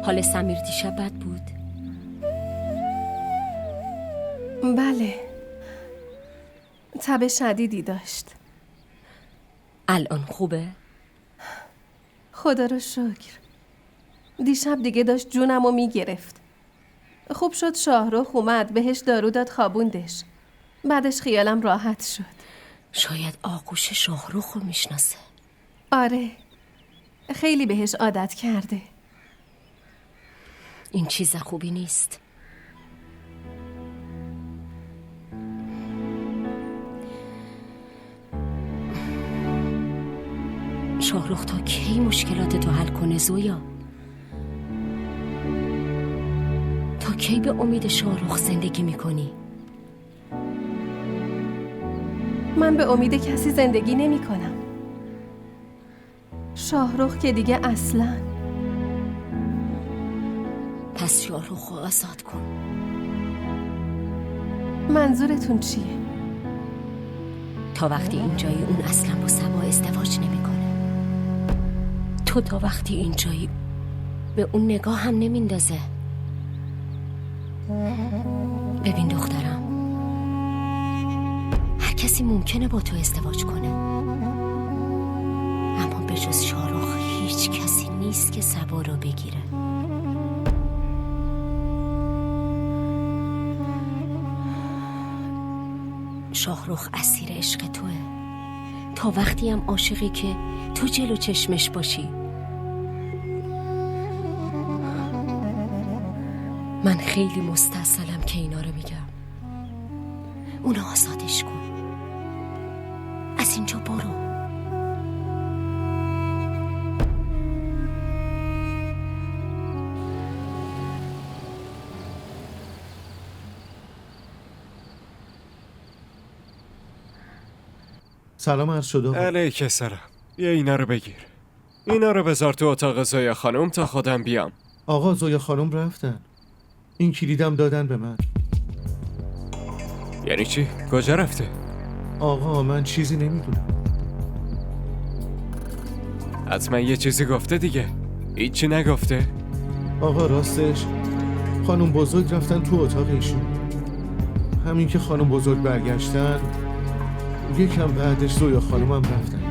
حال سمیر دیشب بد بود؟ بله، تب شدیدی داشت. الان خوبه؟ خدا رو شکر. دیشب دیگه داشت جونمو میگرفت. خوب شد شاهرخ اومد بهش دارو داد خوابوندش. بعدش خیالم راحت شد. شاید آغوش شاهرخ رو میشناسه. آره، خیلی بهش عادت کرده. این چیز خوبی نیست. شاهرخ تا کی مشکلات تو حل کنه زویا؟ تا کی به امید شاهرخ زندگی میکنی؟ من به امید کسی زندگی نمی کنم. شاهرخ که دیگه اصلاً. پس شاهرخ رو آزاد کن. منظورتون چیه؟ تا وقتی اینجایی اون اصلا با سبا ازدواج نمیکنه. تو تا وقتی اینجایی به اون نگاه هم نمیندازه. ببین دخترم، هر کسی ممکنه با تو ازدواج کنه، اما به جز شاهرخ هیچ کسی نیست که سبا رو بگیره. شاهرخ اسیر عشق توه. تا وقتی هم عاشقی که تو جلو چشمش باشی. من خیلی مستاصلم که اینا رو میگم. اونو آزادش کن. از اینجا برو. سلام عرض شد آقا. علیک سلام. یه اینا رو بگیر. اینا رو بذار تو اتاق زویا خانم تا خودم بیام. آقا زویا خانم رفتن. این کلیدم دادن به من. یعنی چی؟ کجا رفته؟ آقا من چیزی نمیدونم. حتما یه چیزی گفته دیگه. هیچی نگفته؟ آقا راستش خانم بزرگ رفتن تو اتاق ایشون. همین که خانم بزرگ برگشتن یکم بعدش زویا خانم هم رفتن.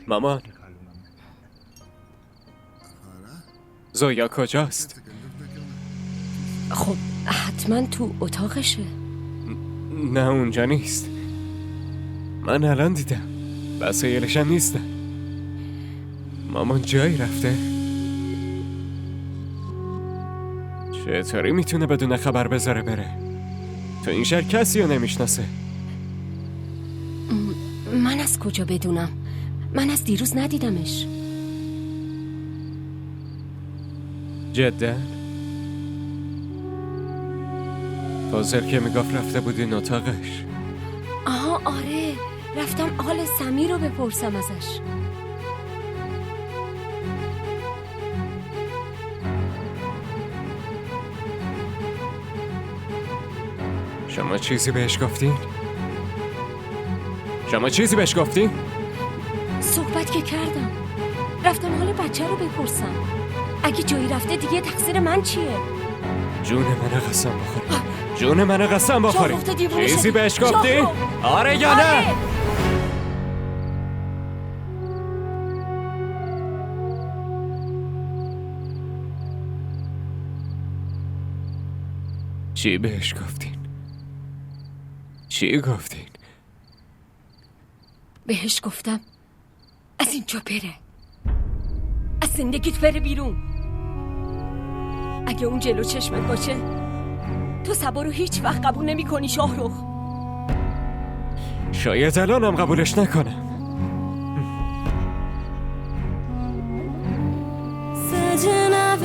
مامان، زویا کجاست؟ خب حتما تو اتاقشه. نه اونجا نیست. من الان دیدم. وسایلش هم نیستن. مامان جایی رفته؟ چطوری میتونه بدون خبر بذاره بره؟ تو این شهر کسی رو نمیشناسه. من از کجا بدونم؟ من از دیروز ندیدمش. جدا؟ فاضل که میگفت رفته بودین اتاقش. آها آره، رفتم حال سمیر رو بپرسم ازش. شما چیزی بهش گفتین؟ شما چیزی بهش گفتین؟ صحبت که کردم. رفتم حال بچه رو بپرسم. اگه جایی رفته دیگه تقصیر من چیه؟ جون منو قسم بخوری. جون منو قسم بخوری. چیزی بهش گفتی؟ آره یا نه؟ چی بهش گفتین؟ چی گفتین؟ بهش گفتم از اینجا بره، از زندگیت بره بیرون. اگه اون جلو چشمت باشه تو سبا رو هیچ وقت قبول نمی کنی شاهرخ. شاید الانم قبولش نکنم.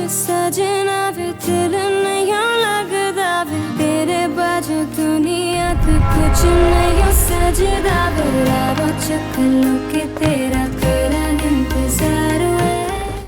سجنا به دل نیا لگدا به تیرے باج دنیا تو کچھ نہیں سجدا به لب